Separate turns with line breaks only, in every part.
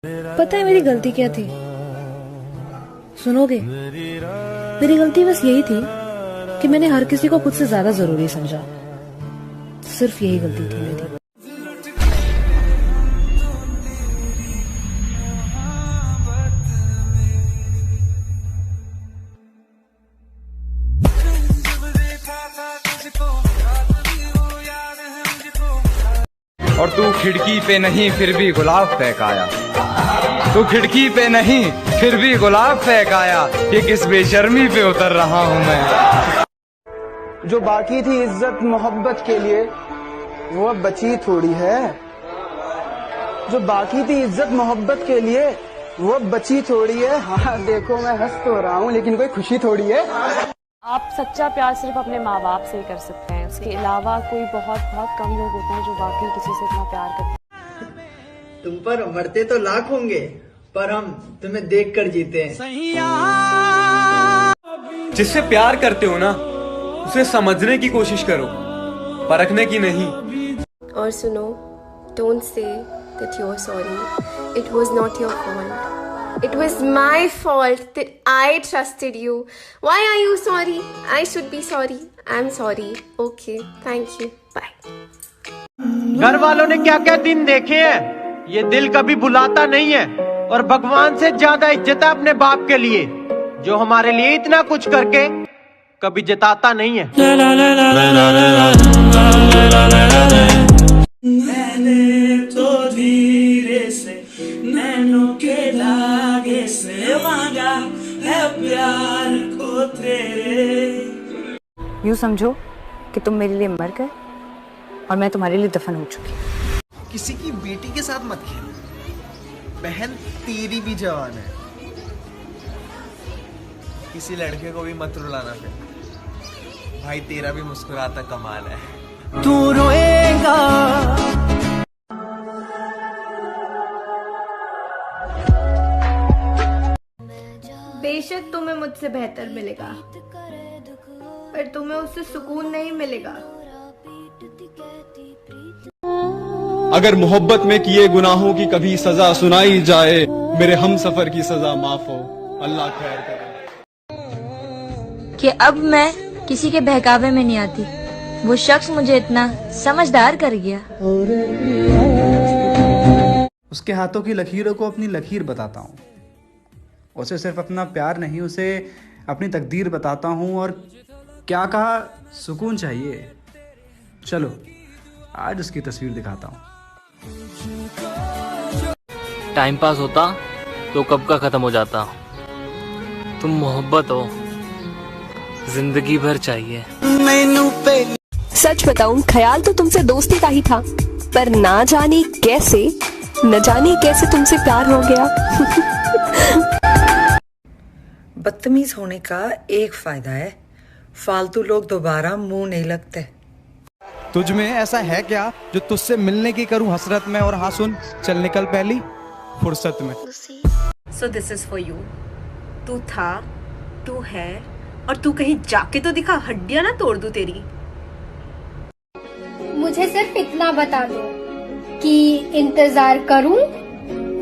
पता है मेरी गलती क्या थी? सुनोगे? मेरी गलती बस यही थी कि मैंने हर किसी को खुद से ज्यादा जरूरी समझा। सिर्फ यही गलती थी मेरी।
और तू खिड़की पे नहीं फिर भी गुलाब फेंकाया, तू खिड़की पे नहीं फिर भी गुलाब फेंकाया, ये किस बेशर्मी पे उतर रहा हूँ मैं।
जो बाकी थी इज्जत मोहब्बत के लिए वो अब बची थोड़ी है। जो बाकी थी इज्जत मोहब्बत के लिए वो अब बची थोड़ी है। हाँ देखो मैं हंस तो रहा हूँ लेकिन कोई खुशी थोड़ी है।
आप सच्चा प्यार सिर्फ अपने माँ बाप से ही कर सकते हैं। उसके अलावा कोई बहुत बहुत कम लोग होते हैं जो वाकई किसी से इतना प्यार करते हैं।
तुम पर मरते तो लाख होंगे पर हम तुम्हें देखकर जीते हैं।
जिससे प्यार करते हो ना उसे समझने की कोशिश करो, परखने की नहीं।
और सुनो, don't say that you are sorry. It was not your fault. It was my fault that I trusted you. Why are you sorry? I should be sorry. I'm sorry. Okay. Thank you. Bye.
घर वालों ने क्या क्या दिन देखे हैं, ये दिल कभी भुलाता नहीं है। और भगवान से ज्यादा इज्जत है अपने बाप के लिए, जो हमारे लिए इतना कुछ करके कभी जताता नहीं है।
मैंने तो धीरे से नैनों के धागे से मांगा है प्यार को तेरे।
यूँ समझो कि तुम मेरे लिए मर गए और मैं तुम्हारे लिए दफन हो चुकी।
किसी की बेटी के साथ मत खेल, बहन तेरी भी जवान है। किसी लड़के को भी मत रुलाना फिर, भाई तेरा भी मुस्कुराता कमाल है।
तू रोएगा
बेशक तुम्हें मुझसे बेहतर मिलेगा पर तुम्हें उससे सुकून नहीं मिलेगा।
अगर मोहब्बत में किए गुनाहों की कभी सजा सुनाई जाए, मेरे हम सफर की सजा माफ हो, अल्लाह खैर करे।
कि अब मैं किसी के बहकावे में नहीं आती। वो शख्स मुझे इतना समझदार कर गया।
उसके हाथों की लकीरों को अपनी लकीर बताता हूँ। उसे सिर्फ अपना प्यार नहीं, उसे अपनी तकदीर बताता हूँ। और क्या कहा, सुकून चाहिए। चलो आज उसकी तस्वीर दिखाता हूँ।
टाइम पास होता तो कब का खत्म हो जाता। तुम मोहब्बत हो, जिंदगी भर चाहिए।
सच बताऊं, ख्याल तो तुमसे दोस्ती का ही था, पर ना जाने कैसे तुमसे प्यार हो गया।
बदतमीज होने का एक फायदा है, फालतू लोग दोबारा मुंह नहीं लगते।
तुझ में ऐसा है क्या जो तुझसे मिलने की करूं हसरत में, और हाँ सुन, चल निकल पहली फुर्सत में।
So this is for you. तू था, तू है, और तू कहीं जाके तो दिखा, हड्डियां ना तोड़ दूं तेरी।
मुझे सिर्फ इतना बता दो कि इंतजार करूं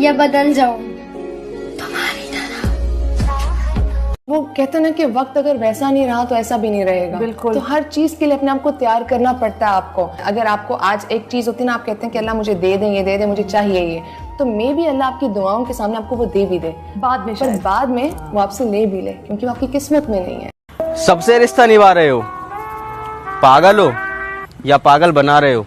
या बदल जाऊं तुम्हारी तरह।
वो कहते ना कि वक्त अगर वैसा नहीं रहा तो ऐसा भी नहीं रहेगा। बिल्कुल। तो हर चीज के लिए अपने आप को तैयार करना पड़ता है आपको। अगर आपको आज एक चीज होती ना, आप कहते हैं कि अल्लाह मुझे दे दे, ये दे दे, मुझे चाहिए ये, तो मे भी अल्लाह आपकी दुआओं के सामने आपको वो दे भी दे बाद में, पर बाद में वो आपसे ले भी ले, क्योंकि वो आपकी किस्मत में नहीं है।
सबसे रिश्ता निभा रहे हो, पागल हो या पागल बना रहे हो।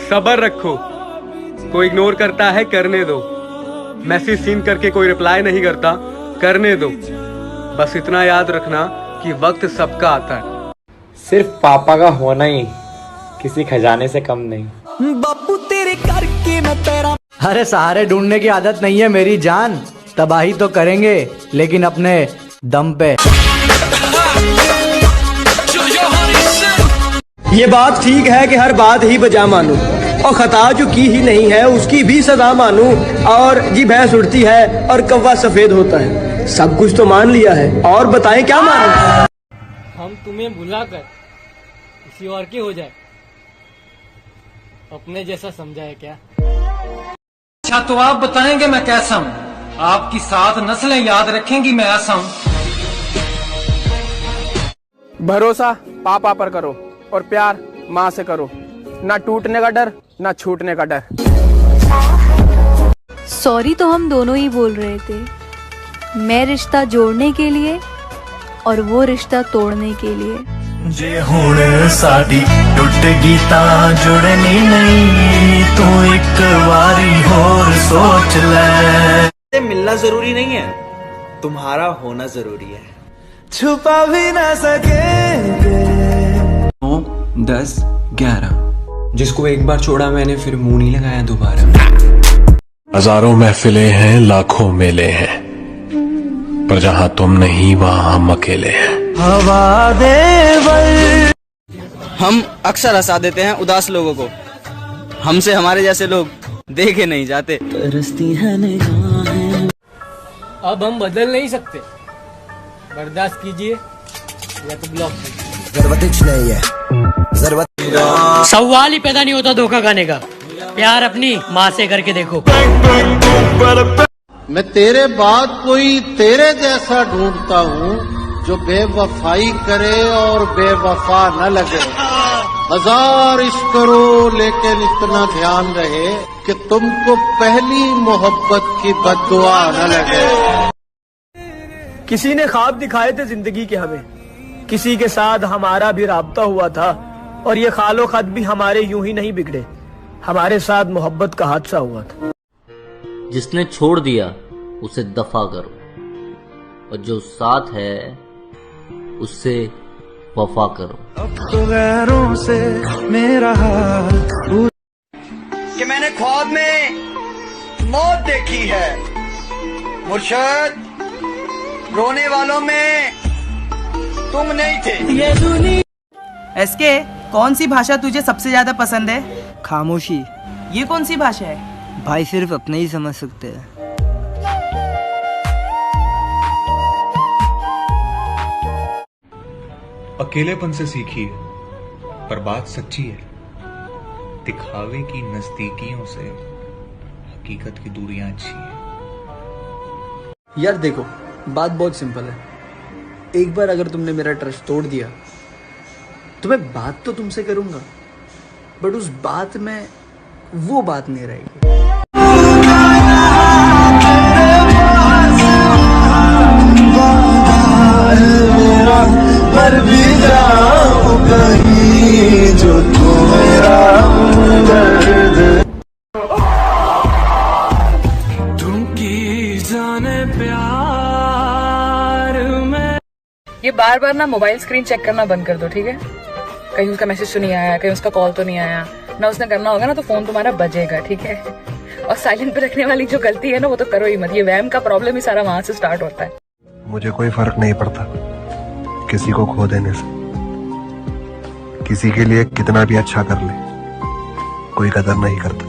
सब्र रखो, कोई इग्नोर करता है करने दो। मैसेज सीन करके कोई रिप्लाई नहीं करता, करने दो। बस इतना याद रखना कि वक्त सबका आता है।
सिर्फ पापा का होना ही किसी खजाने से कम नहीं।
बापू तेरे करके मैं तेरा।
अरे सहारे ढूंढने की आदत नहीं है मेरी जान, तबाही तो करेंगे लेकिन अपने दम पे।
ये बात ठीक है कि हर बात ही बजा मानूं, और खता जो की ही नहीं है उसकी भी सजा मानूं। और जी भैंस उड़ती है और कौवा सफेद होता है, सब कुछ तो मान लिया है, और बताएं क्या मानूं।
हम तुम्हें भुलाकर किसी और की हो जाए, अपने जैसा समझा है क्या?
अच्छा तो आप बताएंगे मैं कैसा हूँ? आपकी 7 नस्लें याद रखेंगी मैं ऐसा हूँ।
भरोसा पापा पर करो और प्यार माँ से करो, ना टूटने का डर ना छूटने का डर।
सॉरी तो हम दोनों ही बोल रहे थे, मैं रिश्ता जोड़ने के लिए और वो रिश्ता तोड़ने के लिए।
जे हुण साडी टुट गई तां जुड़नी नहीं, तू एक बारी होर सोच ले।
मिलना जरूरी नहीं है, तुम्हारा होना जरूरी है।
छुपा भी ना सकेंगे।
9, 10, 11 जिसको एक बार छोड़ा मैंने फिर मुंह नहीं लगाया दोबारा।
हजारों महफिलें हैं, लाखों मेले हैं, पर जहां तुम नहीं वहां हम अकेले हैं।
हवा दे
हम अक्सर हंसा देते हैं उदास लोगों को, हमसे हमारे जैसे लोग देखे नहीं जाते।
तरसती है निगाहें।
अब हम बदल नहीं सकते, बर्दाश्त कीजिए या तो ब्लॉक कीजिए।
नहीं है
सवाल ही पैदा नहीं होता धोखा खाने का। प्यार अपनी माँ से करके देखो।
मैं तेरे बाद कोई तेरे जैसा ढूंढता हूँ जो बेवफाई करे और बेवफा न लगे। 1000 इश्क करो लेकिन इतना ध्यान रहे कि तुमको पहली मोहब्बत की बद्दुआ न लगे।
किसी ने ख्वाब दिखाए थे जिंदगी के हमें, किसी के साथ हमारा भी राब्ता हुआ था, और ये खालो खत भी हमारे यूं ही नहीं बिगड़े, हमारे साथ मोहब्बत का हादसा हुआ था।
जिसने छोड़ दिया उसे दफा करो, और जो साथ है उससे वफा करो।
अब तो गैरों से मेरा हाल
कि मैंने ख्वाब में मौत देखी है, मुर्शद रोने वालों में तुम नहीं थे।
ये दुनिया।
एसके, कौन सी भाषा तुझे सबसे ज्यादा पसंद है? खामोशी। ये कौन सी भाषा है?
भाई सिर्फ अपने ही समझ सकते हैं।
अकेलेपन से सीखिए, पर बात सच्ची है। दिखावे की नजदीकियों से हकीकत की दूरियां अच्छी हैं।
यार देखो, बात बहुत सिंपल है। एक बार अगर तुमने मेरा ट्रस्ट तोड़ दिया तो मैं बात तो तुमसे करूंगा, बट उस बात में वो बात नहीं रहेगी।
मर भी जाऊं कहीं जो तू मेरा हमदर्द। तुम की जाने प्यार में।
ये बार बार ना मोबाइल स्क्रीन चेक करना बंद कर दो, ठीक है? कहीं उसका मैसेज तो नहीं आया, कहीं उसका कॉल तो नहीं आया ना, उसने करना होगा ना तो फोन तुम्हारा बजेगा, ठीक है? और साइलेंट पे रखने वाली जो गलती है ना वो तो करो ही मत। ये वहम का प्रॉब्लम ही सारा वहां से स्टार्ट होता है।
मुझे कोई फर्क नहीं पड़ता किसी को खो देने से। किसी के लिए कितना भी अच्छा कर ले, कोई कदर नहीं करता।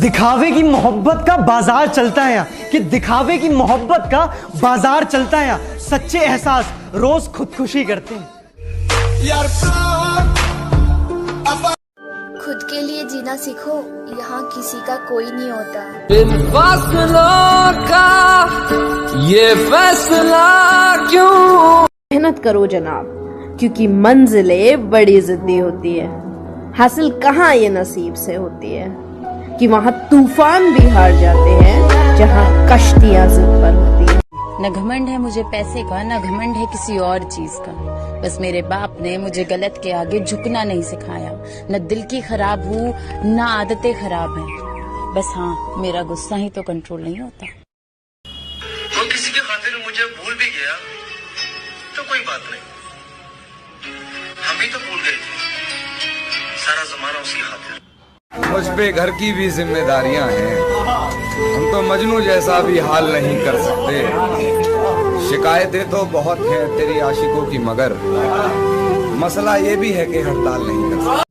दिखावे की मोहब्बत का बाजार चलता है यहाँ, कि दिखावे की मोहब्बत का बाजार चलता है यहाँ। सच्चे एहसास रोज खुदकुशी करते हैं।
खुद के लिए जीना सीखो, यहाँ किसी का कोई नहीं होता।
बिन फासलों का ये फैसला क्यों?
मेहनत करो जनाब, क्योंकि मंजिलें बड़ी जिद्दी होती है। हासिल कहाँ ये नसीब से होती है कि वहाँ तूफान भी हार जाते हैं जहाँ कश्तियाँ जिद पर होती है।
न घमंड है मुझे पैसे का, न घमंड है किसी और चीज का। बस मेरे बाप ने मुझे गलत के आगे झुकना नहीं सिखाया। न दिल की खराब हूँ न आदतें खराब हैं। बस हाँ, मेरा गुस्सा ही तो कंट्रोल नहीं होता।
वो किसी के खातिर मुझे भूल भी गया तो कोई बात नहीं, हम भी तो भूल गए थे सारा जमाना उसकी खातिर।
मुझ पे घर की भी जिम्मेदारियां हैं, हम तो मजनू जैसा भी हाल नहीं कर सकते। शिकायतें तो बहुत हैं तेरी आशिकों की, मगर मसला ये भी है कि हड़ताल नहीं कर सकते।